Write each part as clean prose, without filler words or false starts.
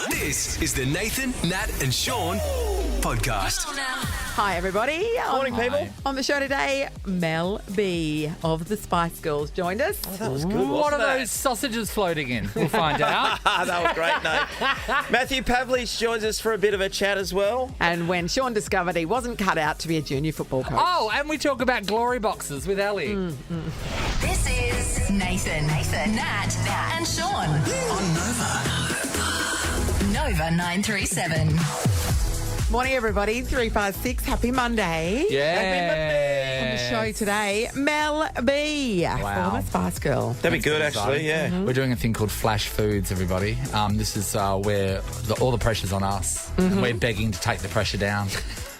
This is the Nathan, Nat and Sean podcast. Hi, everybody. Morning, people. On the show today, Mel B of the Spice Girls joined us. That was good, What are wasn't it? those sausages floating in? We'll find out. That was great, Nate. Matthew Pavlich joins us for a bit of a chat as well. And when Sean discovered he wasn't cut out to be a junior football coach. Oh, and we talk about glory boxes with Ellie. This is Nathan, Nat, and Sean On Nova. Nova 937. Morning, everybody. 356. Happy Monday. Yeah. On the show today, Mel B. Wow. Former Spice Girl. That'd be good, actually, yeah. We're doing a thing called Flash Foods, everybody. This is where all the pressure's on us. And we're begging to take the pressure down.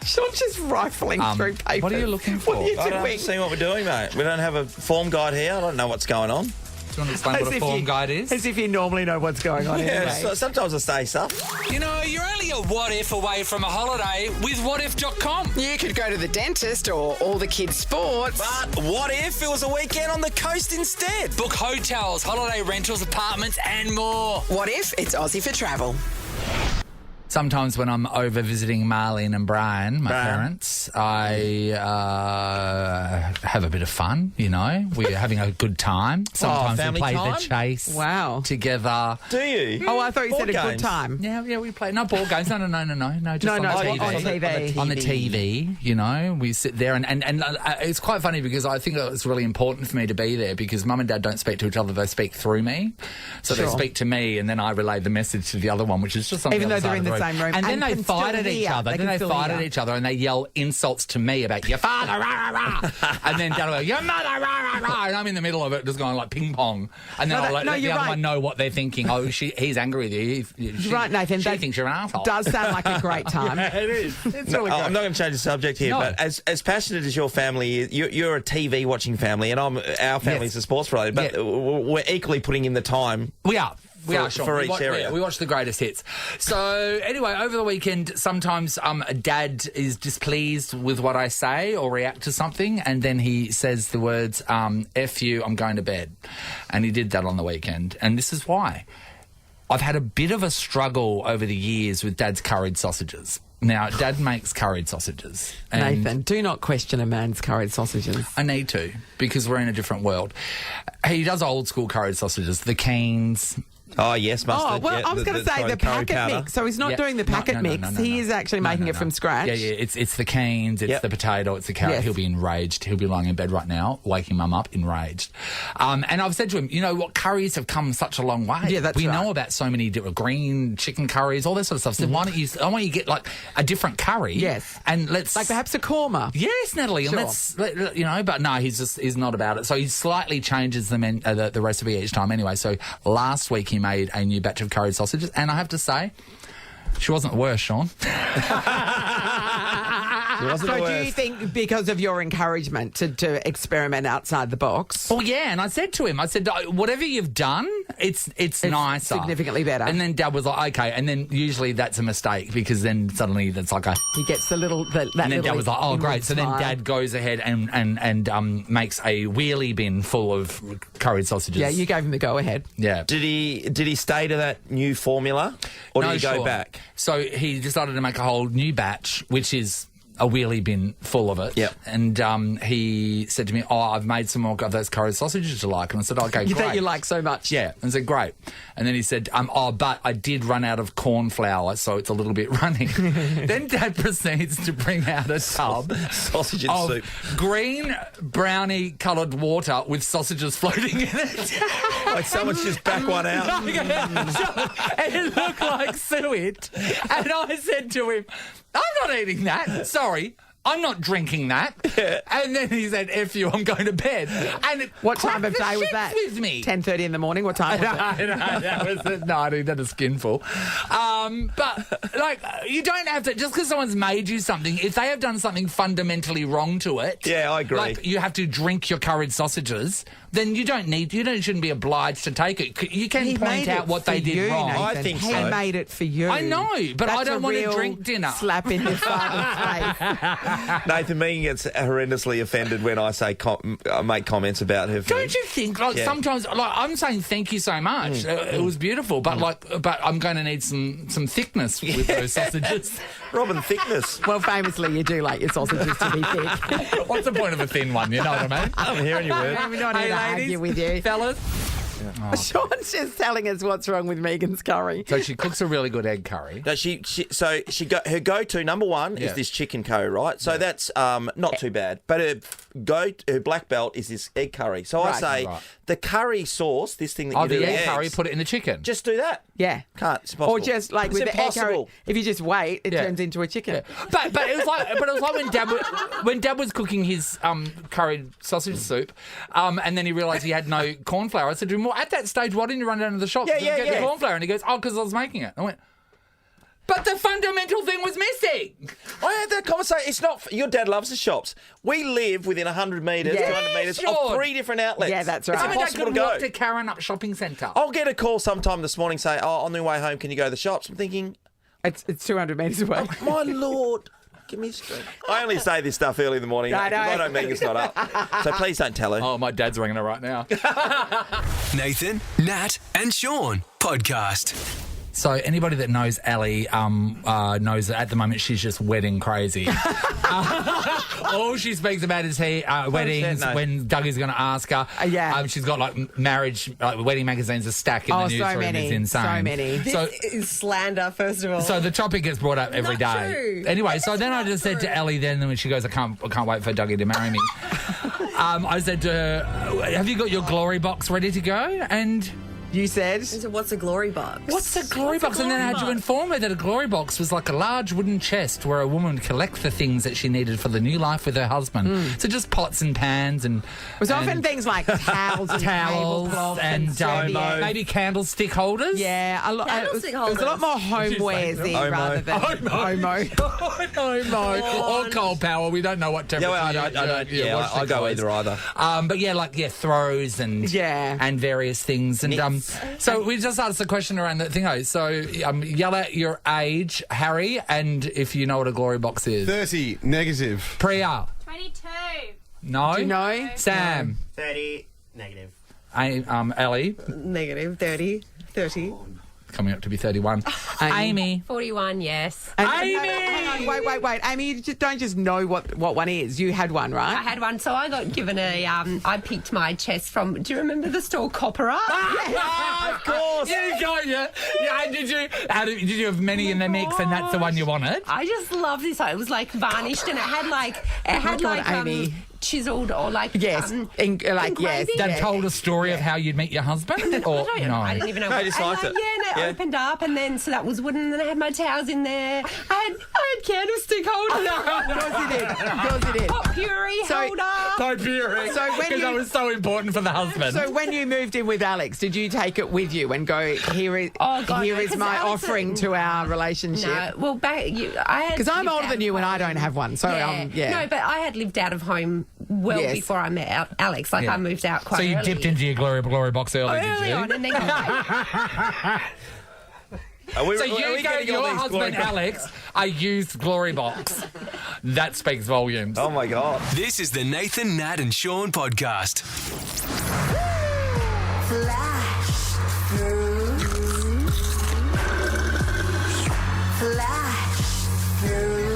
Sean's just rifling through papers. What are you looking for? What are you I don't doing? see what we're doing, mate. We don't have a form guide here. I don't know what's going on. Do you want to explain what a form guide is? As if you normally know what's going on Yeah, anyway. so sometimes I say stuff. You know, you're only a what if away from a holiday with whatif.com. You could go to the dentist or all the kids' sports. But what if it was a weekend on the coast instead? Book hotels, holiday rentals, apartments, and more. What if it's Aussie for travel? Sometimes when I'm over visiting Marlene and Brian, my parents, I have a bit of fun, you know. We're having a good time. Sometimes we family play time? the chase Wow. together. Do you? Oh, I thought you Board said a good games? time. Yeah, we play. No ball games. No. Just No, on no, the TV. on TV. On the TV, you know, we sit there and it's quite funny because I think it's really important for me to be there because Mum and Dad don't speak to each other, they speak through me. So Sure. they speak to me and then I relay the message to the other one, which is just on Even the other though they're side in of the room. same room. And then And they can fight still at each hear. other. They Then can they still fight hear. at each other and they yell insults to me about your father, rah, rah, rah. And then Dad will go, your mother, rah, rah, rah. And I'm in the middle of it just going like ping pong. And then No, I'll let no, the you're other right. one know what they're thinking. Oh, he's angry with you. You're right, Nathan. She That thinks you're an asshole. does sound like a great time. It is. It's No, really great. I'm not going to change the subject here, No. but as passionate as your family is, you're a TV watching family, and our family's a sports related, but Yeah. we're equally putting in the time. We are. We For- are, Sean. for We each watch, area. yeah, we watch the greatest hits. So, anyway, over the weekend, sometimes Dad is displeased with what I say or react to something, and then he says the words, F you, I'm going to bed. And he did that on the weekend. And this is why. I've had a bit of a struggle over the years with Dad's curried sausages. Now, Dad makes curried sausages. And Nathan, do not question a man's curried sausages. I need to, because we're in a different world. He does old school curried sausages, the Canes. Oh, yes, mustard. Oh, well, yeah, I was going to say sorry, the curry packet powder. mix. So he's not Yeah. doing the packet mix. He is actually making it from scratch. Yeah, it's the canes, it's Yep. the potato, it's the carrot. Yes. He'll be enraged. He'll be lying in bed right now, waking Mum up enraged. And I've said to him, you know what, curries have come such a long way. Yeah, that's we right. know about so many different green chicken curries, all that sort of stuff. So why don't you? I want you to get like a different curry. Yes. and let's Like perhaps a korma. Yes, Natalie, Sure. and you know, but no, he's not about it. So he slightly changes the recipe each time. Anyway, so last week he made a new batch of curried sausages, and I have to say, she wasn't the worst, Sean. Wasn't So the do you worst. think because of your encouragement to experiment outside the box, Well, yeah, and I said to him, whatever you've done, it's nicer. significantly better. And then Dad was like, okay, and then usually that's a mistake because then suddenly that's like a... he gets that And then little Dad was like, oh, inward great. So then smile. Dad goes ahead and makes a wheelie bin full of curried sausages. Yeah, you gave him the go-ahead. Yeah. Did he stay to that new formula, or did he go Sean. back? So he decided to make a whole new batch, which is a wheelie bin full of it. Yep. And he said to me, oh, I've made some more of those curried sausages you like. And I said, okay, You great. that you like so much. Yeah, and I said, great. And then he said, but I did run out of corn flour, so it's a little bit running. Then Dad proceeds to bring out a tub Sausage and of soup. green brownie coloured water with sausages floating in it. Like someone's just back one out. And it looked like suet. And I said to him, I'm not eating that. Sorry. I'm not drinking that. And then he said, F you, I'm going to bed. And it What time of cracked the day was shits that? with me. 10:30 in the morning. What time was it? No, that was no, I didn't have a skinful. But, like, you don't have to, just because someone's made you something, if they have done something fundamentally wrong to it. Yeah, I agree. Like, you have to drink your curried sausages, then you shouldn't be obliged to take it. You can point out what they did wrong. Nathan. I think he so. made it for you. I know, but That's I don't a want to real drink dinner. Slap in your father's face. Nathan Megan gets horrendously offended when I say make comments about her food. Don't you think, like, sometimes, like, I'm saying thank you so much. It was beautiful, but but I'm going to need some thickness with those sausages. Robin, thickness. Well, famously, you do like your sausages to be thick. What's the point of a thin one? You know what I mean? I'm hearing your word. We're not here to argue with you. Fellas. Sean's just telling us what's wrong with Megan's curry. So she cooks a really good egg curry. No, her go-to number one is this chicken curry, right? So that's not too bad. But her black belt is this egg curry. So I say the curry sauce, this thing that you do the with egg curry, eggs, put it in the chicken. just do that. Yeah. Can't. It's impossible. Or just like It's with the egg curry, impossible. if you just wait, it turns into a chicken. But it was like when Dad was cooking his curried sausage soup, and then he realised he had no corn flour. I said to him, well, at that stage, why didn't you run down to the shop to get the corn flour? And he goes, because I was making it. I went, but the fundamental thing was missing. I had that conversation. It's not. Your dad loves the shops. We live within 100 metres, 200 metres sure. of 3 different outlets. Yeah, that's right. It's I mean, I impossible to could go. walk to Karrinyup Shopping Centre. I'll get a call sometime this morning saying, on the way home, can you go to the shops? I'm thinking, It's 200 metres away. my Lord. Give me a straight. I only say this stuff early in the morning I because know. I don't mean it's not up. So please don't tell her. Oh, my dad's ringing her right now. Nathan, Nat, and Sean podcast. So anybody that knows Ali knows that at the moment she's just wedding crazy. All she speaks about is weddings. no. When Dougie's going to ask her, she's got like marriage, wedding magazines a stack in the newsroom. So many, it's insane. so many. This is slander, first of all. So the topic gets brought up every Not day. true. Anyway, so then I just said to Ellie then when she goes, I can't wait for Dougie to marry me. I said to her, have you got your glory box ready to go? And You said? So what's a glory box? what's a glory box? And then I had to inform her that a glory box was like a large wooden chest where a woman would collect the things that she needed for the new life with her husband. So just pots and pans and... It was often things like towels and tablecloths and serviettes. maybe candlestick holders. Yeah, it was Candlestick a lot more homewaresy Omo. rather than homo. Or coal power. We don't know what temperature. I go either. But throws and various things. And so we just asked the question around that thing. So yell out your age, Harry, and if you know what a glory box is. 30, negative. Priya. 22. No. Do you know? Sam. 30, negative. Ellie. Negative, 30. Coming up to be 31. Amy. 41, yes. Amy! Hang on, wait. Amy, you don't just know what one is. You had one, right? I had one, so I got given I picked my chest from, do you remember the store Copperer? Of course. Yeah. Did you have many in the mix and that's the one you wanted? I just love this. It was like varnished and it had Amy. chiseled or like... Yes. Yes. Dad told a story of how you'd meet your husband? Or I don't know. I didn't even know. I just liked it. Yeah, it opened up and then, so that was wooden and then I had my towels in there. I had candlestick holders. Of course it did. Potpourri holder. Potpourri. So when because that was so important for the husband. So when you moved in with Alex, did you take it with you and go, here is Oh, God, here no, is 'cause my Alex- offering to our relationship? No, well, I had... Because I'm lived older out than you of and I home. don't have one. So, No, but I had lived out of home Yes. before I met Alex. I moved out quite So you early. dipped into your glory box early, did Early you? on, and then So you go to your husband, Alex, a used glory box. That speaks volumes. Oh, my God. This is the Nathan, Nat, and Sean podcast. Flash through. Flash through.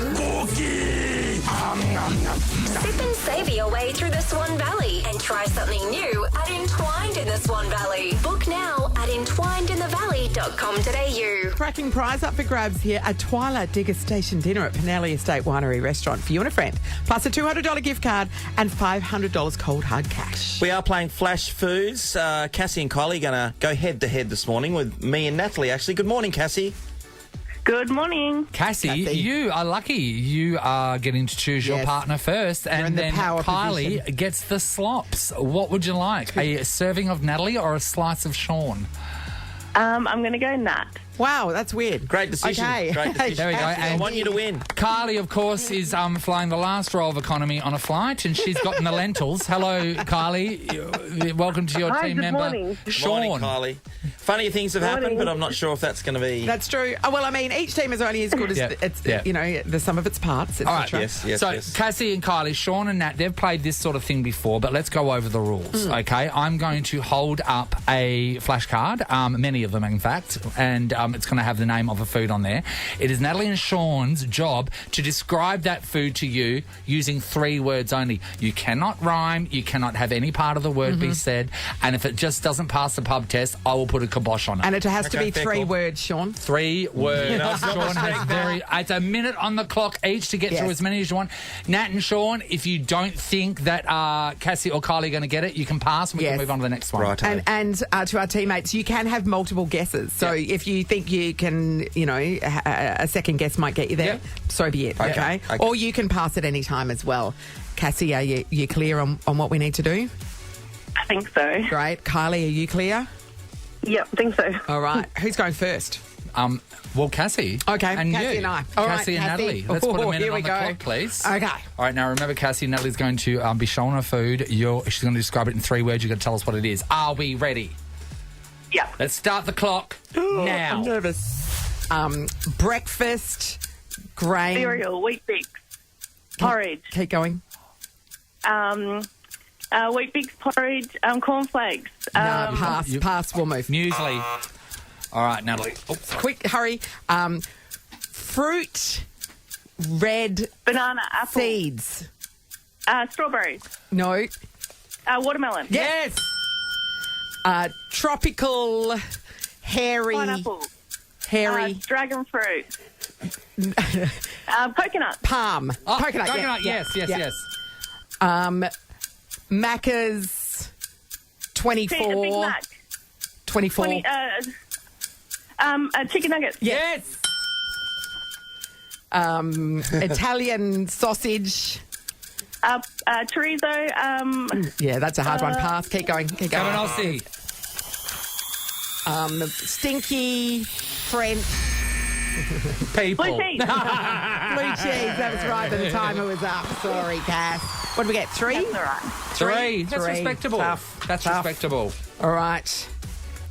Sip and save your way through the Swan Valley and try something new at Entwined in the Swan Valley. Book now at entwinedinthevalley.com.au. cracking prize up for grabs here, a twilight degustation dinner at Pinelli Estate Winery Restaurant for you and a friend, plus a $200 gift card and $500 cold hard cash. We are playing Flash Foods. Cassie and Kylie are going to go head-to-head this morning with me and Natalie, actually. Good morning, Cassie. Good morning. Cassie, Kathy. you are lucky. You are getting to choose your Yes. partner first, in and the then power Kylie position. gets the slops. What would you like? A serving of Natalie or a slice of Sean? I'm going to go Nat. Wow, that's weird. Great decision. Okay. Great decision. There we go. I And want you to win. Carly, of course, is flying the last row of economy on a flight, and she's gotten the lentils. Hello, Carly. Welcome to your Hi, team good member, morning. Sean. Morning, Kylie. Funny things have happened, but I'm not sure if that's going to be... That's true. Oh, well, I mean, each team is only as good as the sum of its parts, etc. All right, Yes. Cassie and Kylie, Sean and Nat, they've played this sort of thing before, but let's go over the rules, okay? I'm going to hold up a flashcard, many of them, in fact, and it's going to have the name of a food on there. It is Natalie and Sean's job to describe that food to you using 3 words only. You cannot rhyme, you cannot have any part of the word be said, and if it just doesn't pass the pub test, I will put a kibosh on it. And it has to be fair 3 call. words, Sean. 3 words. No, it's not Sean has mistake. it's a minute on the clock each to get Yes. through as many as you want. Nat and Sean, if you don't think that Cassie or Kylie are going to get it, you can pass and we can Yes. move on to the next one. Right. And to our teammates, you can have multiple guesses. So if you think you can, a second guess might get you there, Yep. so be it, okay? Okay. Or you can pass at any time as well. Cassie, are you clear on what we need to do? I think so. Great. Kylie, are you clear? Yep, I think so. All right. Who's going first? Well, Cassie. Okay, And Cassie you. and I. All right, Cassie and Cassie. Natalie. Let's put a minute Here on we the go. clock, please. Okay. All right, now remember, Cassie and Natalie's going to be shown a food. She's going to describe it in 3 words. You've got to tell us what it is. Are we ready? Yeah. Let's start the clock now. I'm nervous. Breakfast, grain. Cereal, Wheat Bix, porridge, Keep going. Wheat Bix, porridge, cornflakes. No, pass. We'll move. Muesli. All right, Natalie. Oh, sorry. Quick, hurry. Fruit, red Banana, apple, seeds. strawberries, No. watermelon, Yes. Tropical, hairy. pineapple, Hairy. dragon fruit, coconut, Palm. Oh, Coconut. yes. Yeah. Macca's, Big 24. Mac, 24. chicken nuggets, Yes. Italian sausage. chorizo, Yeah, that's a hard one. Pass. Keep going. Cavanossi. Stinky French People. blue cheese. blue cheese. That was right by the timer was up. Sorry, Cass. What did we get? 3? That's all right. 3. That's Three. respectable. Tough. That's Tough. respectable. All right.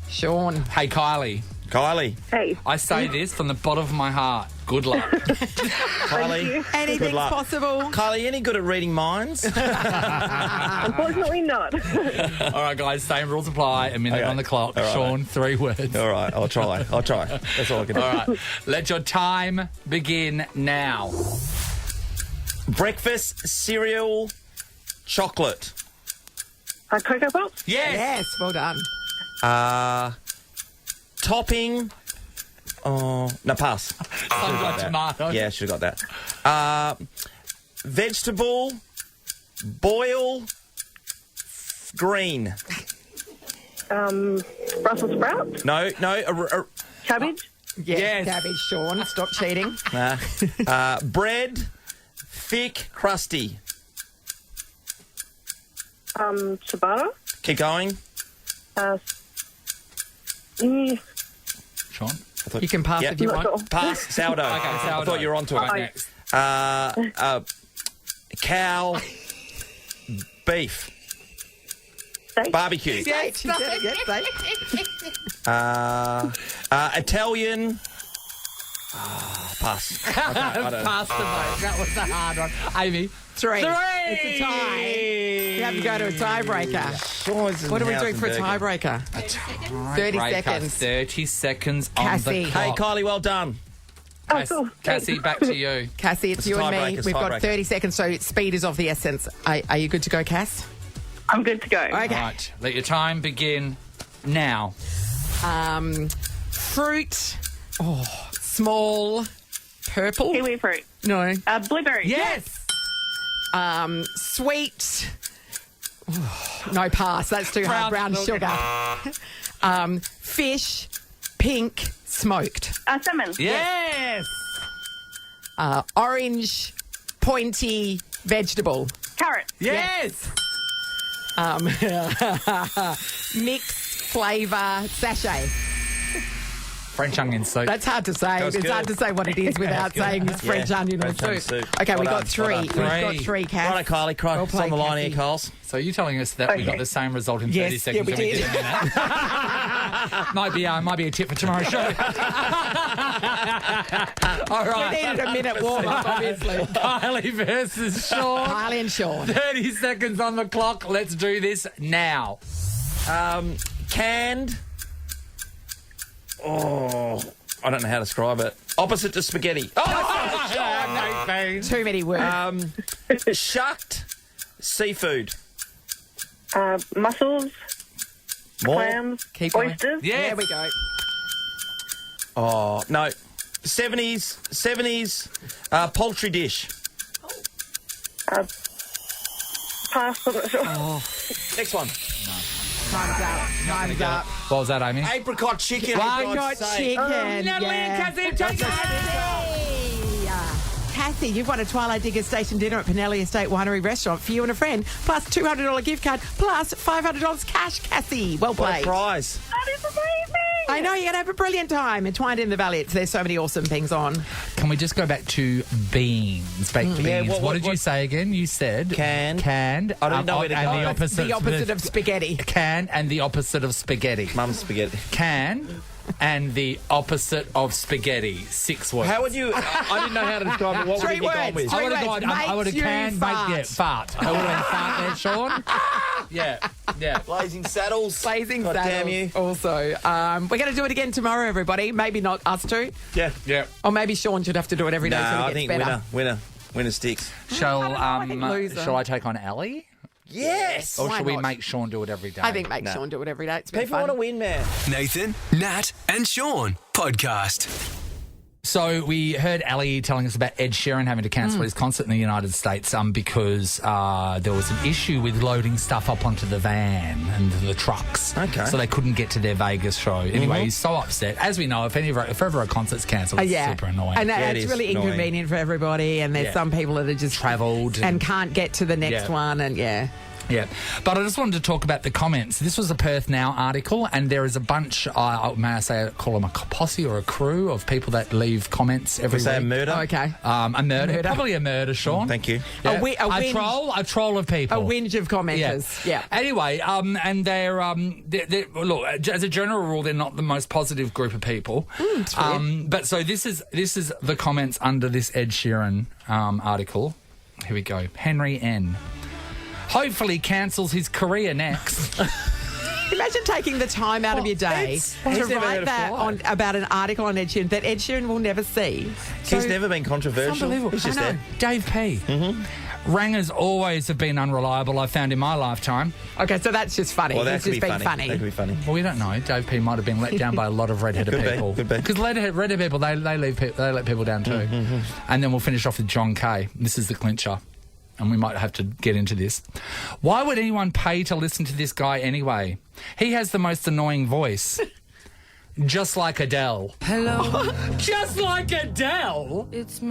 Sean. Hey, Kylie. Kylie. Hey, I say this from the bottom of my heart. Good luck. Kylie. Anything's Good luck. possible. Kylie, any good at reading minds? unfortunately not. All right, guys, same rules apply. A minute Okay. on the clock. All right. Sean, 3 words. All right, I'll try. That's all I can do. All right. Let your time begin now. Breakfast, cereal, chocolate. Cocoa Pops, Yes, well done. Topping. Oh, no, pass. Sun-dried tomato. Yeah, should have got that. Vegetable, boil, green. Brussels sprouts, No, cabbage, Yes. Cabbage, Sean. Stop cheating. bread, thick, crusty. ciabatta, Keep going. Sean. You can pass Yep. if you Not want. sure. Pass, sourdough. Okay, I sourdough. thought you were onto Right, it. next. Cow, beef, steak, barbecue. Yes, she said it. Yes, Italian. Pass. Pass the vote. That was a hard one. Amy. 3. 3. It's a tie. You have to go to a tiebreaker. What do we do for a tiebreaker? 30 seconds. 30 seconds on Cassie. the Hey, clock. Kylie, well done. cool. Cassie, back to you. Cassie, it's It's you and me. tiebreakers, We've got tiebreaker. 30 seconds, so speed is of the essence. Are you good to go, Cass? I'm good to go. Okay. Right. Let your time begin now. Fruit. Oh, small. Purple. Kiwi fruit, No. blueberry, Yes. Sweet. Oh, no, pass. That's too hard. Brown sugar. Fish. Pink. Smoked. salmon, Yes. Orange. Pointy. Vegetable. carrot, Yes. Mixed flavour sachet. French onion soup. That's hard to say. was It's good. hard to say what it is without saying it's French onion or French onion soup. soup. Okay, we Well got done, three. well We've done. got three, Cass. Righto, Kylie. Well It's on played, the line here, Cassie. Coles. So you're telling us that we got the same result in 30 Yes, seconds yeah, than we we did in a minute? might be a tip for tomorrow's show. All We right. needed a minute warm-up, obviously. Kylie versus Sean. Kylie and Sean. 30 seconds on the clock. Let's do this now. Canned. Oh, I don't know how to describe it. Opposite to spaghetti. Too many words. Shucked seafood. Mussels, More. clams, Keep going. oysters. Yeah. There we go. Oh, no. 70s poultry dish. Pass. I'm not sure. Next one. Time's up. Time's up. What was that, Amy? Apricot chicken. I got chicken. Kathy, you've won a Twilight Digger Station dinner at Pinelli Estate Winery Restaurant for you and a friend, plus $200 gift card, plus $500 cash, Kathy. Well What a played. prize. That is amazing. I know, you're going to have a brilliant time. Entwined in the Valley. There's so many awesome things on. Can we just go back to beans? Baked beans. Yeah, what did you say again? You said Canned. Canned. I don't know where to and go. the opposite. The opposite of spaghetti. Can and the opposite of spaghetti. Mum's spaghetti. Can and the opposite of spaghetti. 6 words. How would you... I didn't know how to describe it. What Three would you go words. with? Three I would have words. gone. I would have Makes you canned. fart. Fart. I would have been fart there, Sean. Yeah. Blazing Saddles. Blazing God Saddles. damn you. Also, we're going to do it again tomorrow, everybody. Maybe not us two. Yeah. Or maybe Sean should have to do it every day No, so I he think gets better. winner sticks. Shall I think loser. Shall I take on Ellie? Yes. Or Why should we not? make Sean do it every day? I think make Sean do it every day. It's been People fun. want to win, man. Nathan, Nat, and Sean podcast. So we heard Ali telling us about Ed Sheeran having to cancel his concert in the United States because there was an issue with loading stuff up onto the van and the trucks. Okay. So they couldn't get to their Vegas show. Anyway, he's so upset. As we know, if ever a concert's cancelled, it's super annoying. And Yeah, it it's is really annoying. inconvenient for everybody. And there's Yeah. some people that are just Travelled and can't get to the next Yeah. one. And Yeah, but I just wanted to talk about the comments. This was a Perth Now article, and there is a bunch, may I say, call them a posse or a crew of people that leave comments every Was that a week. murder? okay. A murder. Probably a murder, Sean. Thank you. Yeah. A whinge. A troll of people. A whinge of commenters. Yeah. Anyway, and they're look, as a general rule, they're not the most positive group of people. It's weird. But so this is the comments under this Ed Sheeran article. Here we go. Henry N. Hopefully cancels his career next. Imagine taking the time out of your day He's to never write heard that of fly. about an article on Ed Sheeran that Ed Sheeran will never see. He's never been controversial. It's unbelievable. He's just I know. there. Dave P. Rangers always have been unreliable, I've found in my lifetime. Okay, so that's just funny. Well, that It's could just be being funny. That could be funny. Well, we don't know. Dave P might have been let down by a lot of redheaded Could be, people. could be. Because redheaded people, they let people down too. And then we'll finish off with John K. This is the clincher. And we might have to get into this. Why would anyone pay to listen to this guy anyway? He has the most annoying voice. Just like Adele. Hello. Just like Adele. That's the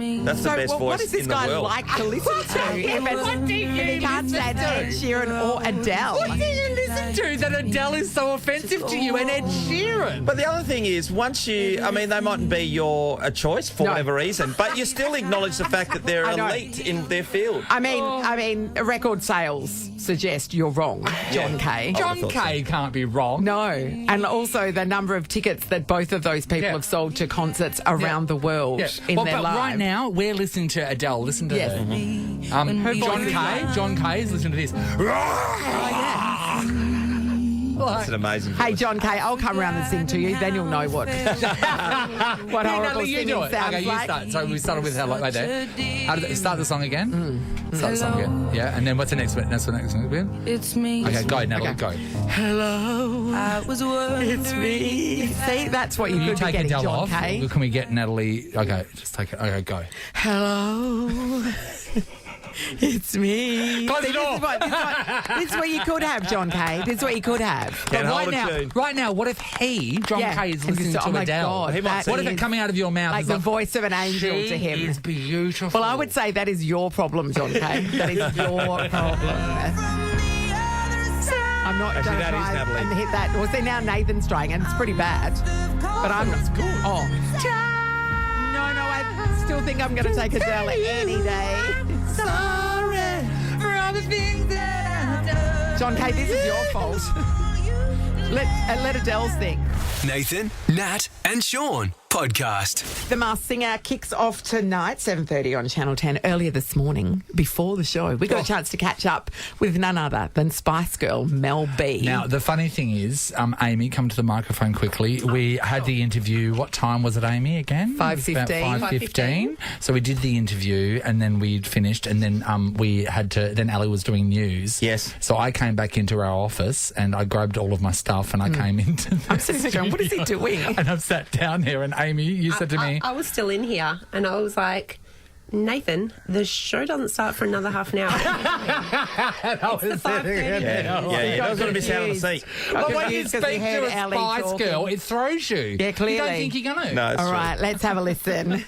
best voice what does this in the guy world. like to listen to? If he can't stand Ed Sheeran or Adele. What do you listen to that Adele is so offensive to you and Ed Sheeran? But the other thing is, once they mightn't be your choice for No. whatever reason, but you still acknowledge the fact that they're I know. elite in their field. I mean, record sales suggest you're wrong, John K. John K can't be wrong. No. And also the number of tickets that both of those people have sold to concerts around the world in their but lives. right now, we're listening to Adele. Listen to Yes. her. Her voice John is K. like- John K. is listening to this. That's an amazing voice. Hey, John K, I'll come around and sing to you, then you'll know what horrible you singing do it. sounds Okay, you like. start. So we started with hello right there. How did start the song again? Start the song again. Yeah, and then what's the next bit? That's the next bit. It's me. Okay, go, Natalie, Okay. go. Hello, I was worried. it's me. See, that's what you You could be take getting, Adele John off. K. Can we get Natalie? Okay, just take it. Okay, go. Hello. It's me. Close the See, door. This is what you could have, John K. This is what you could have. Can't But hold a tune. right now, what if John K, is and listening just, to oh my Adele? God, He might that What if it is coming out of your mouth like is the voice of an angel she to him? is beautiful. Well, I would say that is your problem, John K. That is your problem. I'm not going to that is try Natalie. and hit that. Well, see, now Nathan's trying, and it's pretty bad. But I'm not. Good. Oh. No, I still think I'm going to take Adele any day. Sorry for all the things that I've done. John Kay, this is your fault. Let Adele sing. Nathan, Nat, and Sean podcast. The Masked Singer kicks off tonight, 7:30 on Channel 10. Earlier this morning, before the show, we got a chance to catch up with none other than Spice Girl Mel B. Now, the funny thing is, Amy, come to the microphone quickly. We had the interview. What time was it, Amy, again? 5:15. 5:15. So we did the interview and then we'd finished and then we had to, then Ali was doing news. Yes. So I came back into our office and I grabbed all of my stuff and I came into the I'm sitting there going, what is he doing? And I've sat down here and Amy, you said to me... I was still in here and I was like, Nathan, the show doesn't start for another half an hour. It's the 5:30. Yeah, that was going to miss out on the seat. Well, when you speak Because we to heard a Ali Spice talking. Girl, it throws you. Yeah, clearly. You don't think you're going to. No, it's All true. right, let's have a listen.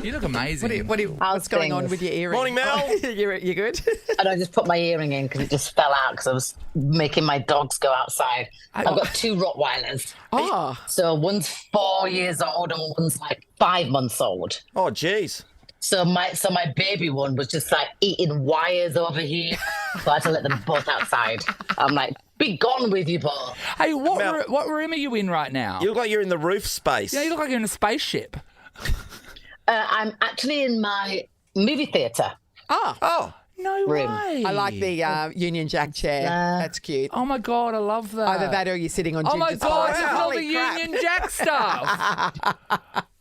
You look amazing. What's going on with your earring? Morning, Mel. you good? And I just put my earring in because it just fell out because I was making my dogs go outside. I've got 2 Rottweilers. Oh. So one's 4 years old and one's like 5 months old. Oh, geez. So my baby one was just like eating wires over here. So I had to let them both outside. I'm like, be gone with you both. Hey, Mel- what room are you in right now? You look like you're in the roof space. Yeah, you look like you're in a spaceship. I'm actually in my movie theatre. Oh. No Room. way. I like the Union Jack chair. That's cute. Oh, my God, I love that. Either that or you're sitting on Oh, Ginger my God, Spice. look at all the Holy crap. Union Jack stuff.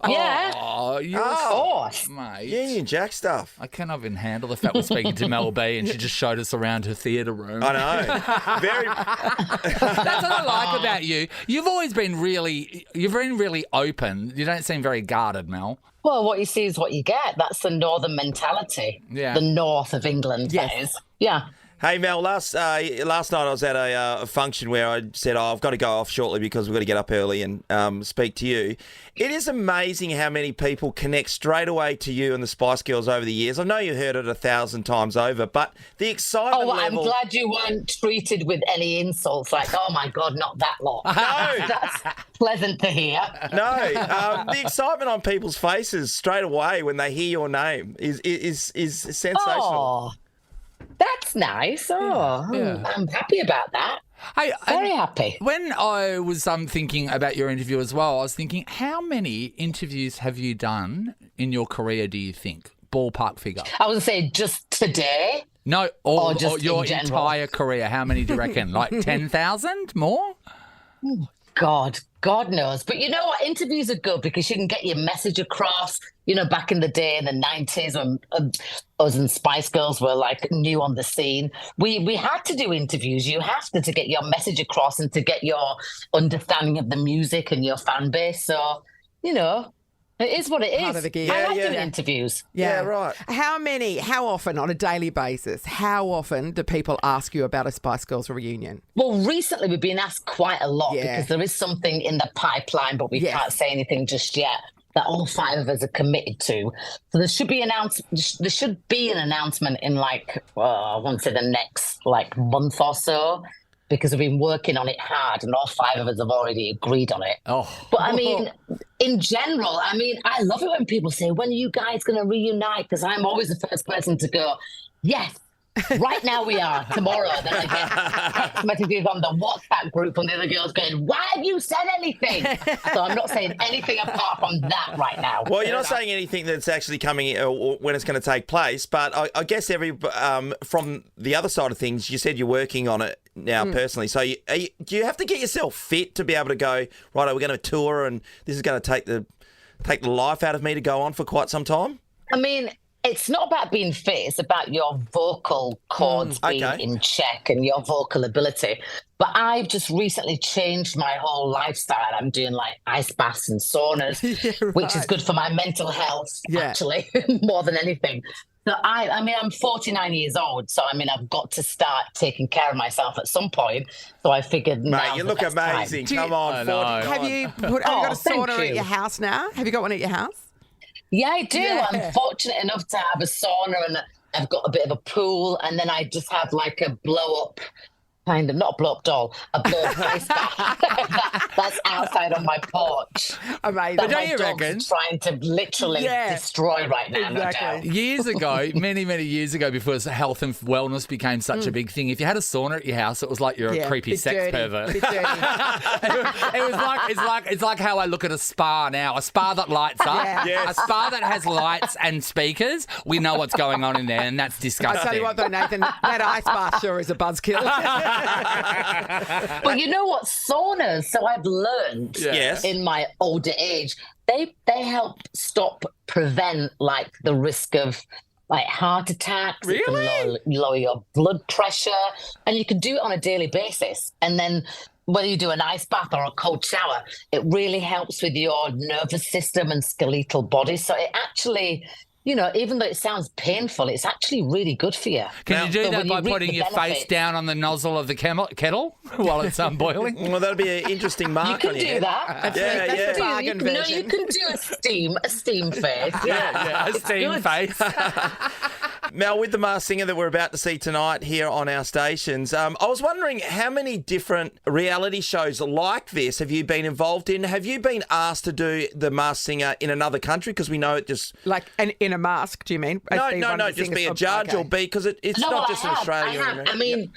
Yeah. Oh, you're Of course. mate. Union Jack stuff. I can't even handle the fact we're speaking to Mel B and she just showed us around her theatre room. I know. Very. That's what I like about you. You've been really open. You don't seem very guarded, Mel. Well, what you see is what you get. That's the northern mentality. Yeah. The north of England, Yes. that is. Yeah. Hey, Mel, last night I was at a function where I said, I've got to go off shortly because we've got to get up early and speak to you. It is amazing how many people connect straight away to you and the Spice Girls over the years. I know you heard it 1,000 times over, but the excitement level... I'm glad you weren't treated with any insults like, oh, my God, not that lot. No. That's pleasant to hear. No, the excitement on people's faces straight away when they hear your name is sensational. Oh, that's nice. Oh, Yeah. I'm happy about that. Hey, Very happy. When I was thinking about your interview as well, I was thinking, how many interviews have you done in your career, do you think? Ballpark figure. I was going to say just today. No, Or or just your in general? entire career. How many do you reckon? Like 10,000 more? God knows. But you know what? Interviews are good because you can get your message across. You know, back in the day in the 90s when us and Spice Girls were like new on the scene, we had to do interviews. You have to get your message across and to get your understanding of the music and your fan base. So, you know, it is what it is. Part of the gig. I like Yeah, doing yeah. interviews. Yeah, right. How often on a daily basis, how often do people ask you about a Spice Girls reunion? Well, recently we've been asked quite a lot Yeah. because there is something in the pipeline, but we Yes. can't say anything just yet that all 5 of us are committed to. So there should be an announcement in I want to say the next month or so, because we've been working on it hard and all 5 of us have already agreed on it. Oh. But I mean, in general, I love it when people say, when are you guys going to reunite? Because I'm always the first person to go, yes. Right now we are. Tomorrow, then I get text messages on the WhatsApp group from the other girls going, why have you said anything? So I'm not saying anything apart from that right now. Well, you're not saying anything that's actually coming or when it's going to take place, but I guess from the other side of things, you said you're working on it now personally. So do you have to get yourself fit to be able to go, right, we're going to tour and this is going to take the life out of me to go on for quite some time? I mean, it's not about being fit. It's about your vocal cords being okay. in check and your vocal ability. But I've just recently changed my whole lifestyle. I'm doing ice baths and saunas, which is good for my mental health, actually, more than anything. So I'm 49 years old, so I've got to start taking care of myself at some point. So I figured, mate, you look amazing. Come on, 49. Have you got a thank sauna you. at your house now? Have you got one at your house? Yeah, I do. Yeah. I'm fortunate enough to have a sauna and I've got a bit of a pool, and then I just have a blow-up kind of, not a blow-up doll, a blow-up ice bath that's outside on my porch. Amazing. That Don't my you dog's reckon? trying to literally destroy right now, no doubt. Years ago, many years ago, before health and wellness became such a big thing, if you had a sauna at your house, it was like you're a creepy bit sex dirty, pervert. bit dirty. It was like it's like how I look at a spa now. A spa that lights up, Yeah. Yes. a spa that has lights and speakers. We know what's going on in there, and that's I disgusting. tell you what, though, Nathan, that ice bath sure is a buzzkill. But you know what? Saunas, so I've learned Yes. in my older age, they help prevent like the risk of like heart attacks. It can lower your blood pressure, and you can do it on a daily basis. And then whether you do an ice bath or a cold shower, it really helps with your nervous system and skeletal body. So it actually, you know, even though it sounds painful, it's actually really good for you. Can you do So that when by you reap putting the your face benefits- down on the nozzle of the kettle while it's boiling? Well, that'll be an interesting mark You can on your do head. that. Yeah, That's yeah. the bargain You version. can do a steam face. Yeah, a steam good. face. Mel, with the Masked Singer that we're about to see tonight here on our stations, I was wondering how many different reality shows like this have you been involved in? Have you been asked to do the Masked Singer in another country? Because we know it just... Like in a mask, do you mean? No, just be a judge or be, because it's No, not I just in have, Australia. I have.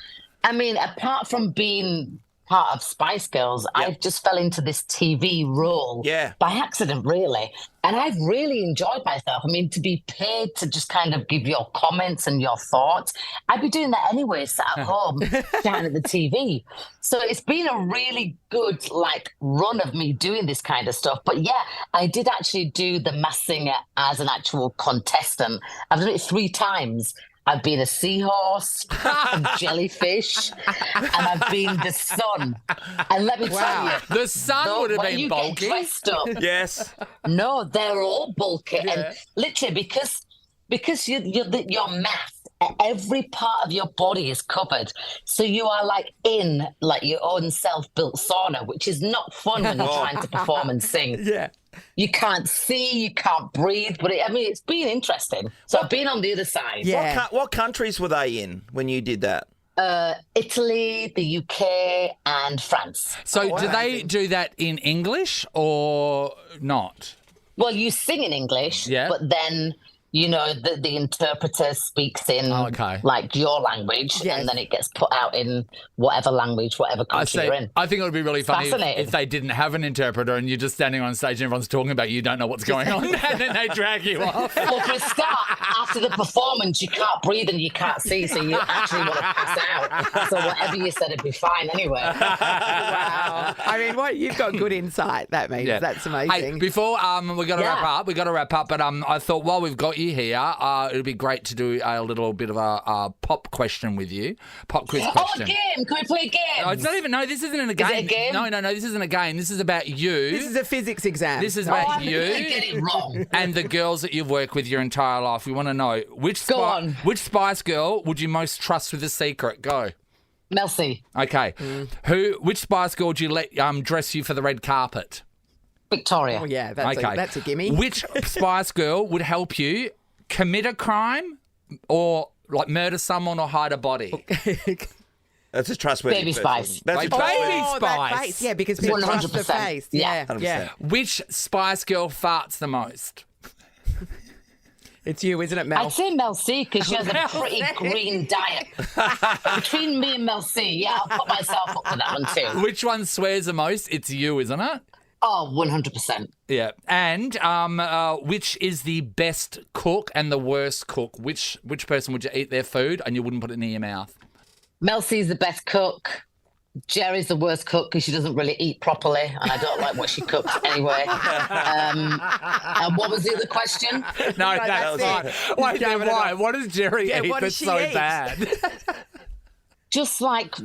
I mean, apart from being part of Spice Girls, I just fell into this TV role by accident, really. And I've really enjoyed myself. I mean, to be paid to just kind of give your comments and your thoughts, I'd be doing that anyway, sat at home, down at the TV. So it's been a really good, like, run of me doing this kind of stuff. But yeah, I did actually do the Masked Singer as an actual contestant. I've done it 3 times. I've been a seahorse, a jellyfish, and I've been the sun. And let me tell you, The sun would have when been you bulky. get dressed up, Yes. no, they're all bulky, and literally because your mass, every part of your body is covered, so you are like in like your own self-built sauna, which is not fun when you're trying to perform and sing. Yeah. You can't see, you can't breathe, but it's been interesting. So I've been on the other side. Yeah. What countries were they in when you did that? Italy, the UK, and France. So do they do that in English or not? Well, you sing in English, Yeah. but then, you know, the interpreter speaks in like your language, and then it gets put out in whatever language, whatever country you're in. I think it would be really funny Fascinating. if they didn't have an interpreter and you're just standing on stage and everyone's talking about you don't know what's going on, and then they drag you off. Well, for a start, after the performance, you can't breathe and you can't see, so you actually want to pass out. So whatever you said, it'd be fine anyway. Wow. I mean, you've got good insight, that means. That's amazing. Hey, before we got to wrap up, but I thought while we've got you here, it would be great to do a little bit of a pop question with you, pop quiz question. Oh, a game! Can we play a game? No, it's not even. No, this isn't a game. Is it a game? No, this isn't a game. This is about you. This is a physics exam. This is about I'm you gonna get it wrong. and the girls that you've worked with your entire life. We want to know which on. which Spice Girl would you most trust with a secret? Go. Mel C. Okay. Which Spice Girl would you let dress you for the red carpet? Victoria. Oh, yeah, that's a gimme. Which Spice Girl would help you commit a crime or like murder someone or hide a body? That's a trustworthy Baby person. Spice. That's a Baby trustworthy. that Spice. face. Yeah, because people trust the 100%. face. Yeah. 100%. Which Spice Girl farts the most? It's you, isn't it, Mel? I'd say Mel C because she has a pretty green diet. Between me and Mel C, yeah, I'll put myself up for that one too. Which one swears the most? It's you, isn't it? Oh, 100%. Yeah. And which is the best cook and the worst cook? Which person would you eat their food and you wouldn't put it near your mouth? Mel C's the best cook. Jerry's the worst cook because she doesn't really eat properly, and I don't like what she cooks anyway. And what was the other question? No, that's that's it. fine. Wait, then why? What does Jerry eat what does that's she so eat? bad? Just like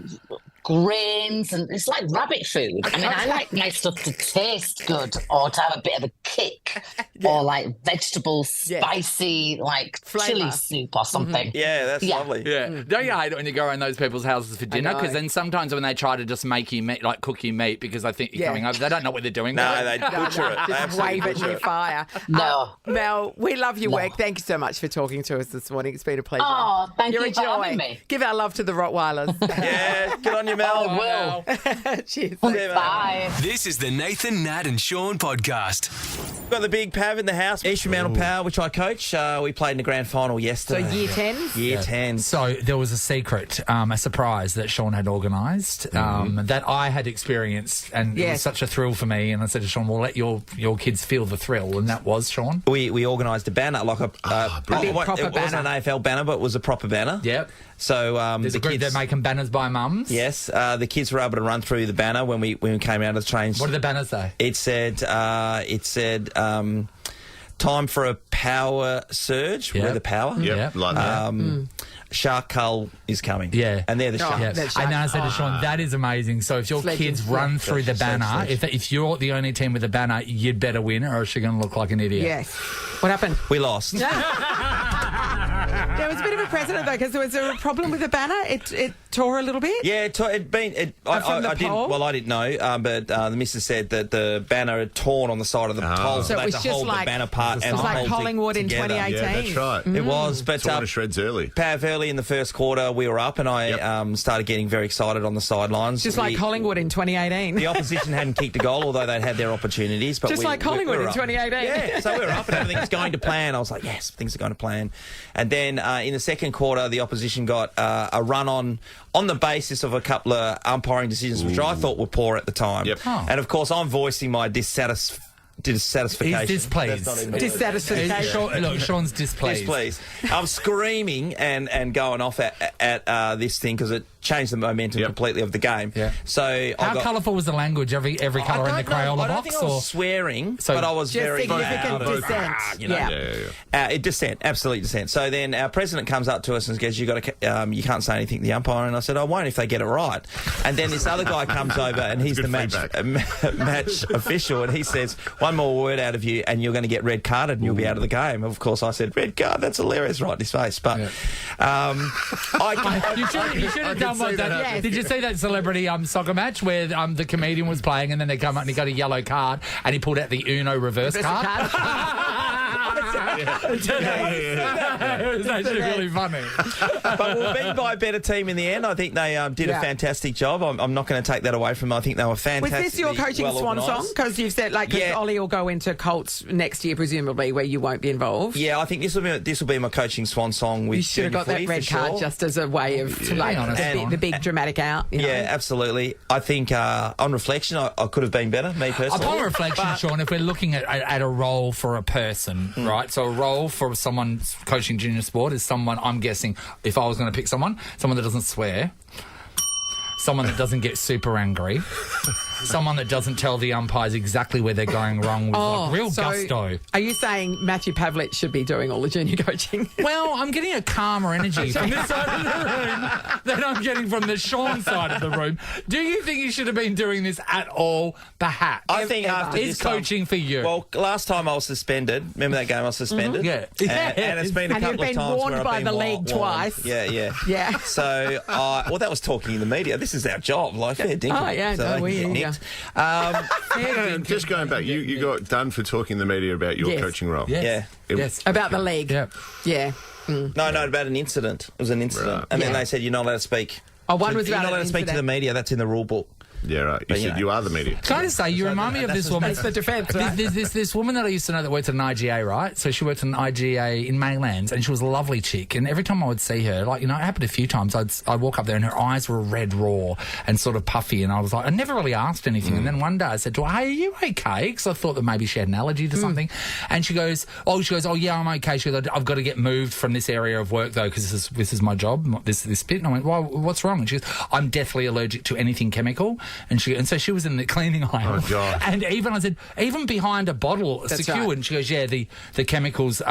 grains, and it's like rabbit food. I mean, I like my stuff to taste good or to have a bit of a kick, or like vegetable, spicy, like chili soup or something. Yeah, that's lovely. Yeah. Don't you hate it when you go around those people's houses for dinner? Because then sometimes when they try to just make you meat, like cook you meat because they think you're coming over, they don't know what they're doing. No, they butcher it. They Just absolutely wave it butcher near it. fire. No. Mel, we love your work. Thank you so much for talking to us this morning. It's been a pleasure. Oh, thank You're you a for joy. having me. Give our love to the Rottweilers. Yeah, good on you, Mel. I will. Cheers. Bye. This is the Nathan, Nat and Sean podcast. Got the big Pav in the house, Eastern Mountain Power, which I coach. We played in the grand final So yesterday. year 10s? Year 10. So there was a secret, a surprise that Sean had organised that I had experienced, and it was such a thrill for me. And I said to Sean, "We'll let your kids feel the thrill," and that was Sean. We organised a banner, like a big proper it wasn't an AFL banner, but it was a proper banner. Yep. So There's the a group kids, that making banners by mums. yes, the kids were able to run through the banner when we came out of the train. What did the banners say? It said time for a power surge. Yep. We're the power. Yep. Like that. Shark Cull is coming. Yeah. And they're the sharks. that's And then I said to Sean, that is amazing. So if your kids run through the banner, if you're the only team with a banner, you'd better win, or else you're going to look like an idiot. Yes. What happened? We lost. There was a bit of a precedent, though, because there was a problem with the banner. It tore a little bit. Yeah, it'd been. from the I didn't. pole? Well, I didn't know, but the missus said that the banner had torn on the side of the pole, So so it they was had to just hold like- the banner part. It and was like hold Collingwood in together. 2018. Yeah, that's right. It was, but Torn to shreds early. Pav, early in the first quarter, we were up, and I started getting very excited on the sidelines. Just like Collingwood in 2018. The opposition hadn't kicked a goal, although they'd had their opportunities. But Just like Collingwood we in were up. 2018. Yeah, so we were up and everything was going to plan. I was like, yes, things are going to plan. And then in the second quarter, the opposition got a run on the basis of a couple of umpiring decisions, which I thought were poor at the time. Yep. Oh. And of course, I'm voicing my dissatisfaction. He's displeased. That's not even- Dissatisfaction. Look, Sean's displeased. Please. I'm screaming and going off at this thing because it changed the momentum completely of the game. Yeah. So How colourful was the language? Every colour in the Crayola I don't box? think I was swearing, but I was Just very significant loud. dissent. You know. Dissent, absolute dissent. So then our president comes up to us and goes, "You can't say anything to the umpire." And I said, "I won't if they get it right." And then this other guy comes over and he's the match official, and he says, "One more word out of you, and you're going to get red carded, and you'll be out of the game." Of course, I said, "Red card? That's hilarious!" Right in his face, but You should have done what that. Yes. Did you see that celebrity soccer match where the comedian was playing and then they come up and he got a yellow card and he pulled out the Uno reverse card? It was actually really funny. But we'll be by a better team in the end. I think they did a fantastic job. I'm not going to take that away from them. I think they were Was fantastic. this your coaching swan song? Because you've said, Ollie will go into Colts next year, presumably, where you won't be involved. Yeah, I think this will be my coaching swan song. With You should have got that red card just as a way of the big dramatic out. You know? Yeah, absolutely. I think on reflection, I could have been better, me personally. Upon reflection, Sean, if we're looking at a role for a person, right? So a role for someone coaching junior sport is someone, I'm guessing, if I was going to pick someone that doesn't swear, someone that doesn't get super angry, someone that doesn't tell the umpires exactly where they're going wrong with real gusto. Are you saying Matthew Pavlich should be doing all the junior coaching? Well, I'm getting a calmer energy from this side of the room than I'm getting from the Sean side of the room. Do you think you should have been doing this at all? Perhaps. I think after is this coaching for you. Well, last time I was suspended. Remember that game I was suspended? Yeah. And it's been a couple of times And you've been warned where I've by been the warned. league twice. Yeah. Yeah. So, well, that was talking in the media. This is our job. Like, fair dinkum. Oh, yeah. So No, they we can get hear nicked. Just going back, you got done for talking in the media about your Yes. coaching role. Yes. Yeah. Yes. About the league. Yeah. Yeah. No, about an incident. It was an incident. Right. And then Yeah. they said, you're not allowed to speak. Oh, one So was you're about not allowed an to speak to the incident. media. That's in the rule book. Yeah, right. You But, said you are the media. Can I just say, you remind me of this woman. That's the defence, right? There's this woman that I used to know that worked at an IGA, right? So she worked at an IGA in Maylands, and she was a lovely chick. And every time I would see her, it happened a few times, I'd walk up there and her eyes were red raw and sort of puffy. And I was like, I never really asked anything. And then one day I said to her, "Hey, are you okay?" Because I thought that maybe she had an allergy to something. And she goes, "Oh, yeah, I'm okay." She goes, "I've got to get moved from this area of work, though, because this is my job, this bit." And I went, "Well, what's wrong?" And she goes, "I'm deathly allergic to anything chemical." And so she was in the cleaning aisle. Oh, God. And I said, even behind a bottle, That's secure. right. And she goes, yeah, the chemicals.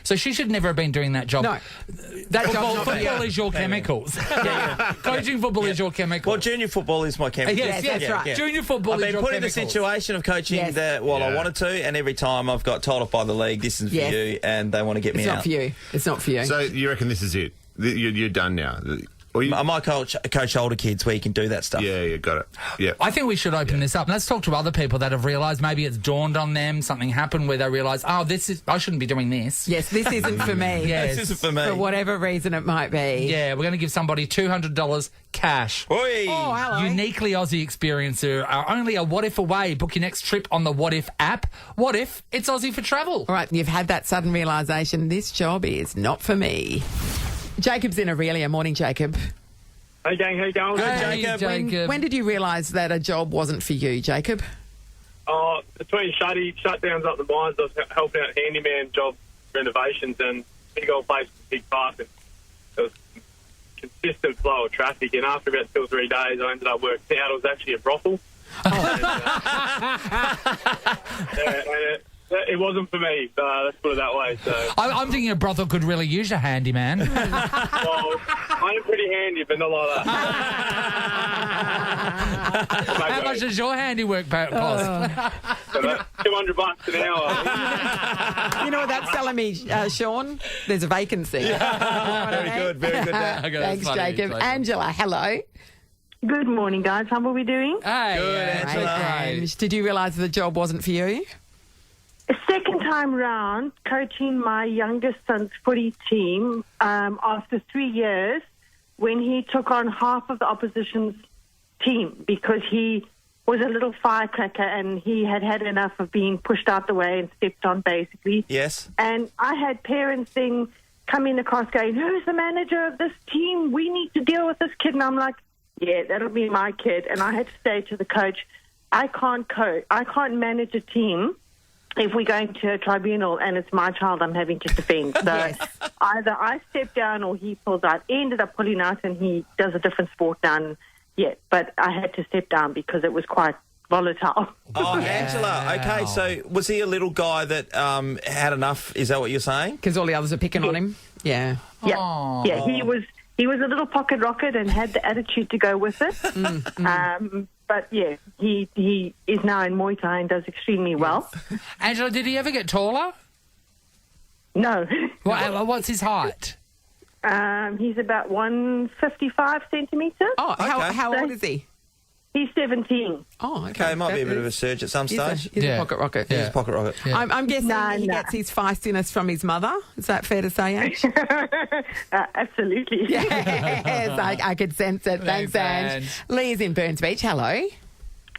So she should never have been doing that job. No, that job's not for you. Football is your chemicals. Coaching football is your chemicals. Well, junior football is my chemical. Yes, that's right. Yeah. Junior football I've is been your put in the chemicals. situation of coaching Yes. I wanted to, and every time I've got told off by the league, this is for Yes. you, and they want to get me It's out. not for you. It's not for you. So you reckon this is it? You're done now? Or you, I might coach older kids where you can do that stuff. yeah, got it. Yeah. I think we should open this up. Let's talk to other people that have realised maybe it's dawned on them, something happened where they realise, I shouldn't be doing this. Yes, this isn't for me. Yes. This isn't for me. For whatever reason it might be. Yeah, we're going to give somebody $200 cash. Oi! Oh, hello. Uniquely Aussie experiencer. Only a What If away. Book your next trip on the What If app. What if it's Aussie for travel? All right, you've had that sudden realisation, this job is not for me. Jacob's in Aurelia. Morning, Jacob. Hey, gang, how you going? Hey, Jacob. When did you realise that a job wasn't for you, Jacob? Between shutdowns up the mines, I was helping out handyman job renovations, and big old place, big park, and there was consistent flow of traffic. And after about 2 or 3 days, I ended up working out it was actually a brothel. And it wasn't for me. Let's put it that way. So, I'm thinking a brothel could really use a handyman. well, I'm pretty handy, but not like that. How much does your handiwork cost? So that's $200 an hour. You know what that's telling me, Sean? There's a vacancy. Very good, very good. Nat. Okay, Thanks, that's funny, Jacob. Angela, hello. Good morning, guys. How are we doing? Hey, Good, Angela. Right, Ange, did you realise the job wasn't for you? Second time round, coaching my youngest son's footy team after 3 years when he took on half of the opposition's team because he was a little firecracker and he had had enough of being pushed out the way and stepped on, basically. Yes. And I had parents then coming across going, who's the manager of this team? We need to deal with this kid. And I'm like, yeah, that'll be my kid. And I had to say to the coach, I can't coach. I can't manage a team if we're going to a tribunal and it's my child I'm having to defend. So either I step down or he pulls out. He ended up pulling out and he does a different sport now. Yeah, but I had to step down because it was quite volatile. Oh, Angela. Okay, so was he a little guy that had enough? Is that what you're saying? Because all the others are picking on him? Yeah. Yeah, yeah. He was a little pocket rocket and had the attitude to go with it. But yeah, he is now in Muay Thai and does extremely well. Angela, did he ever get taller? No. What's his height? He's about 155 centimetres. Oh, Okay. how old is he? He's 17. Oh, okay. Okay, might be a bit of a surge at some He's stage. a Yeah. pocket rocket. He's a pocket rocket. Yeah. I'm guessing he Nah. gets his feistiness from his mother. Is that fair to say, Ange? Absolutely. Yes, I could sense it. Thanks, Thanks, Ange. Leah's in Burns Beach. Hello.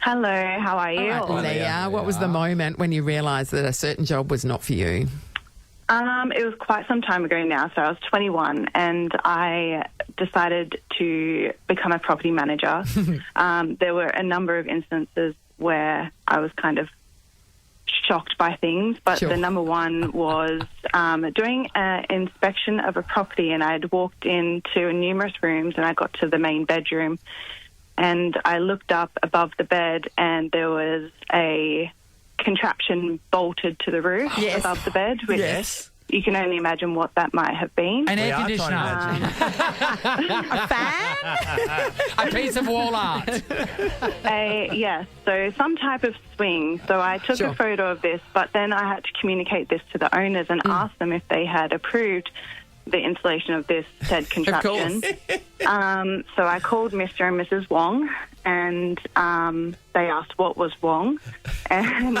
Hello, how are you? All right, Leah, what was the moment when you realised that a certain job was not for you? It was quite some time ago now, so I was 21 and I decided to become a property manager. There were a number of instances where I was kind of shocked by things, but Sure. the number one was doing an inspection of a property, and I had walked into numerous rooms and I got to the main bedroom and I looked up above the bed and there was a contraption bolted to the roof above the bed, which you can only imagine what that might have been. An air are conditioner. A fan? A piece of wall art. Yes, so some type of swing. So I took a photo of this, but then I had to communicate this to the owners and ask them if they had approved the installation of this said contraption. So I called Mr. and Mrs. Wong, and they asked what was wrong, and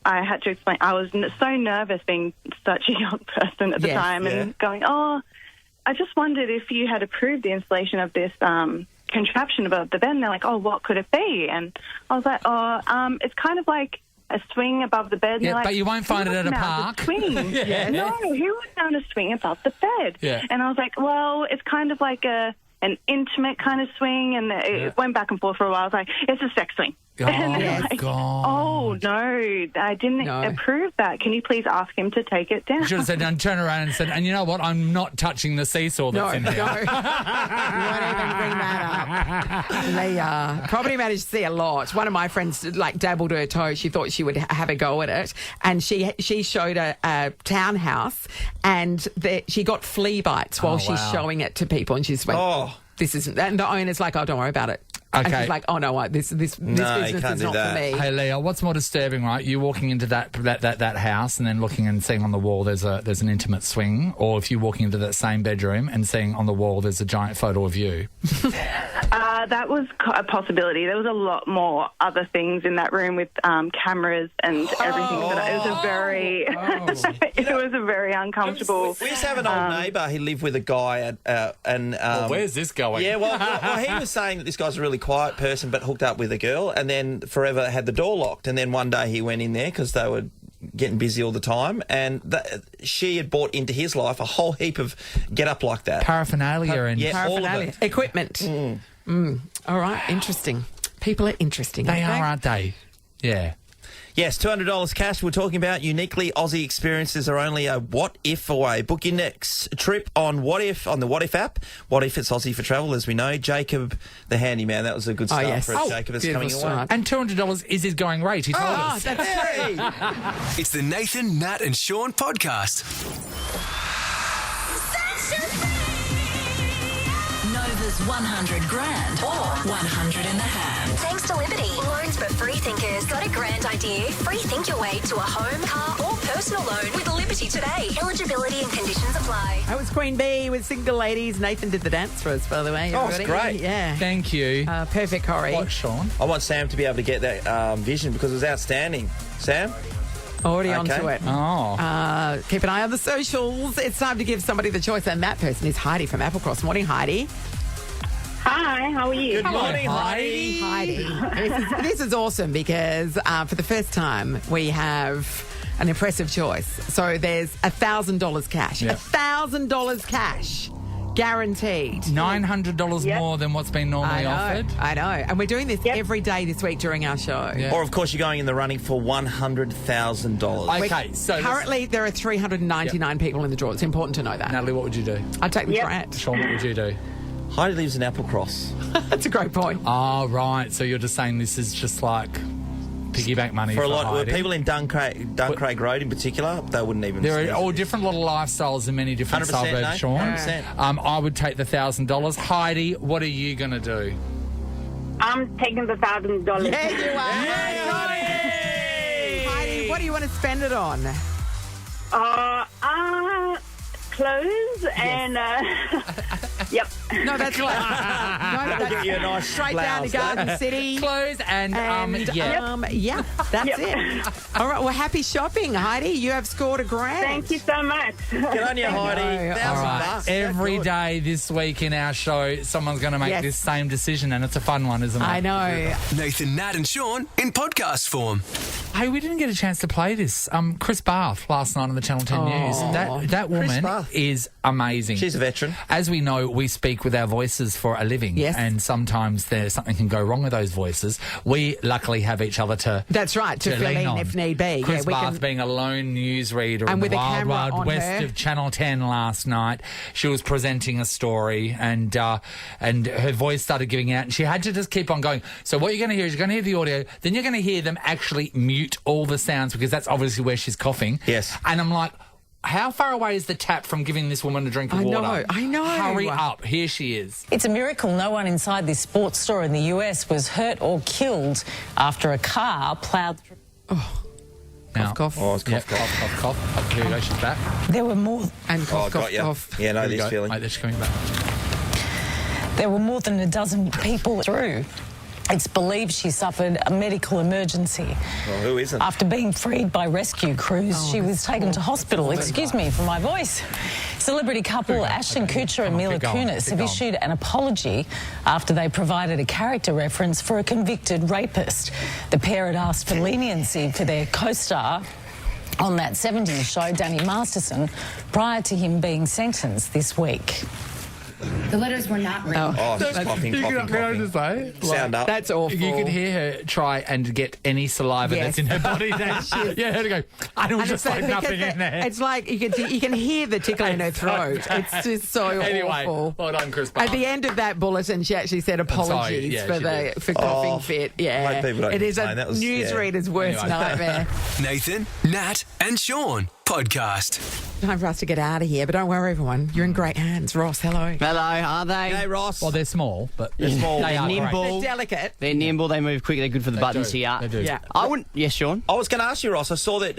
I had to explain. I was so nervous being such a young person at the time and going, I just wondered if you had approved the installation of this contraption above the bed. And they're like, what could it be? And I was like, it's kind of like a swing above the bed. And Yeah, like, but you won't find it at a park. Swing. No, who would mount a swing above the bed? Yeah. And I was like, well, it's kind of like an intimate kind of swing. And it went back and forth for a while. I was like, it's a sex swing. Oh, Like, God. oh, no, I didn't approve that. Can you please ask him to take it down? You should have said, and turn around and said, and you know what? I'm not touching the seesaw that's in here. You won't even bring that up. They probably managed to see a lot. One of my friends, dabbled her toe. She thought she would have a go at it. And she showed a townhouse and she got flea bites while she's showing it to people. And she's went, this isn't... And the owner's like, oh, don't worry about it. Okay. And she's like, oh, no, this business is not for me. Hey, Leah, what's more disturbing, right? You walking into that house and then looking and seeing on the wall there's an intimate swing, or if you're walking into that same bedroom and seeing on the wall there's a giant photo of you? That was a possibility. There was a lot more other things in that room with cameras and everything. But it was a very uncomfortable... We used to have an old neighbour. He lived with a guy where's this going? Yeah, well, he was saying that this guy's a really quiet person but hooked up with a girl and then forever had the door locked, and then one day he went in there because they were getting busy all the time, and she had bought into his life a whole heap of get-up like that. Paraphernalia and... all of it. Equipment. All right, interesting. People are interesting. They are, aren't they? Yeah. Yes, $200 cash. We're talking about uniquely Aussie experiences are only a What If away. Book your next trip on What If, on the What If app. What If it's Aussie for travel, as we know. Jacob, the handyman, that was a good start for Jacob. It's coming away. And $200 is his going rate, he told us. That's It's the Nathan, Nat and Sean podcast. Nova's 100 grand or 100 in the hand. Thanks to Liberty. Loans for free thinkers. Got a grand idea? Free think your way to a home, car or personal loan with Liberty today. Eligibility and conditions apply. That was Queen Bee with Single Ladies. Nathan did the dance for us, by the way. Oh, it's everybody. great. Yeah. Thank you. Perfect, Corey. What, Sean? I want Sam to be able to get that vision because it was outstanding. Sam? Already onto it. Oh. Keep an eye on the socials. It's time to give somebody the choice, and that person is Heidi from Applecross. Morning, Heidi. Hi, how are you? Good morning, Heidi. Heidi. This is awesome because for the first time we have an impressive choice. So there's $1,000 cash. Yep. $1,000 cash. Guaranteed. $900 more than what's been normally offered. I know. And we're doing this every day this week during our show. Yeah. Or, of course, you're going in the running for $100,000. Okay, so... Currently, there are 399 people in the draw. It's important to know that. Natalie, what would you do? I'd take the Pratt. Sean, what would you do? Heidi lives in Applecross. That's a great point. Oh, right. So you're just saying this is just like piggyback money for a lot. Heidi. People in Duncraig Road in particular, they wouldn't even... There are all different little lifestyles in many different suburbs, no? Sean. 100%. I would take the $1,000. Heidi, what are you going to do? I'm taking the $1,000. Yeah, you are. Heidi, what do you want to spend it on? Clothes and yep. No, that's right. We'll get you a nice straight down to blouse, Garden City. Clothes and that's it. All right, well, happy shopping, Heidi. You have scored $1,000. Thank you so much. Good on you, Heidi. $1,000. Every day this week in our show, someone's going to make this same decision, and it's a fun one, isn't it? I know. Nathan, Nat and Sean in podcast form. Hey, we didn't get a chance to play this. Chris Barth last night on the Channel 10 News. That woman is amazing. She's a veteran. As we know, we speak with our voices for a living. Yes. And sometimes something can go wrong with those voices. We luckily have each other to... That's right, to fill lean in on. If need be. Chris Barth being a lone newsreader and in with the a wild, camera wild on west her. of Channel 10 last night. She was presenting a story and her voice started giving out and she had to just keep on going. So what you're going to hear is you're going to hear the audio, then you're going to hear them actually mute all the sounds because that's obviously where she's coughing. Yes. And I'm like, how far away is the tap from giving this woman a drink of water? I know. Hurry up. Here she is. It's a miracle no one inside this sports store in the US was hurt or killed after a car ploughed through. Cough. Oh, it's cough. Cough. Here we go. She's back. There were more. And cough. Yeah, no, Here we this go. feeling. Wait, she's coming back. There were more than a dozen people through. It's believed she suffered a medical emergency. Well, who isn't? After being freed by rescue crews, she was taken to hospital. Excuse me for my voice. Celebrity couple Ashton Kutcher and Mila Kunis have issued an apology after they provided a character reference for a convicted rapist. The pair had asked for leniency for their co-star on that 70s show, Danny Masterson, prior to him being sentenced this week. The letters were not written. Oh, she's coughing, Can I coughing. just say? Sound up. That's awful. You could hear her try and get any saliva Yes. that's in her body. Yeah, her to go, I don't And just it's like because nothing in there. It's like you can hear the tickle in her throat. It's just so Anyway, awful. well done, Chris At Barnes. the end of that bulletin, she actually said apologies Yeah, for she did. the coughing Oh, fit. Yeah, hope people don't it is a complain. That was- newsreader's worst Anyway. nightmare. Nathan, Nat, and Sean podcast. Time for us to get out of here, but don't worry, everyone. You're in great hands. Ross, hello. Hello, are they? Hey, Ross. Well, they're small, but They're small. They're are great. nimble. They're delicate. They're nimble. They move quick. They're good for the buttons do. here. They do. Yeah. I wouldn't. Yes, Sean. I was going to ask you, Ross. I saw that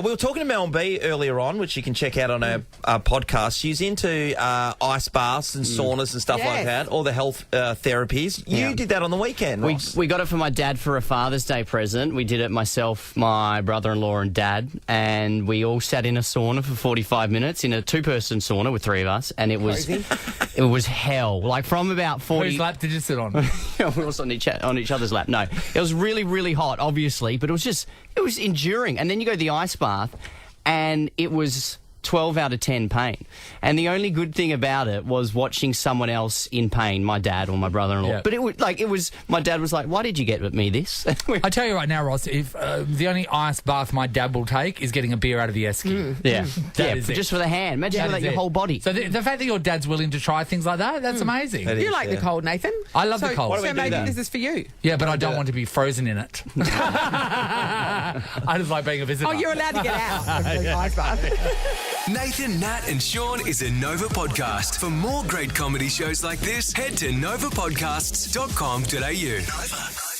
we were talking to Mel B earlier on, which you can check out on our podcast. She's into ice baths and saunas and stuff like Yes. that, all the health therapies. You Yeah. did that on the weekend, Ross. We got it for my dad for a Father's Day present. We did it myself, my brother-in-law, and dad, and we all sat in a sauna for 45 minutes in a two-person sauna with three of us, and it was it was hell. Like from about 40. Whose lap did you sit on? We was on each other's lap. No, it was really, really hot, obviously, but it was enduring. And then you go to the ice bath, and it was 12 out of 10 pain. And the only good thing about it was watching someone else in pain, my dad or my brother-in-law. Yeah. But it was my dad was like, "Why did you get me this?" I tell you right now, Ross, if the only ice bath my dad will take is getting a beer out of the esky. Yeah, That is it. just for the hand. Imagine That that is your it. whole body. So the fact that your dad's willing to try things like that, that's amazing. That You is, like the yeah. cold, Nathan? I love the cold. Why don't we So do maybe that? this is for you. Yeah, but I don't want to be frozen in it. I just like being a visitor. Oh, you're allowed to get out of the ice bath. Nathan, Nat, and Sean is a Nova podcast. For more great comedy shows like this, head to novapodcasts.com.au. Nova.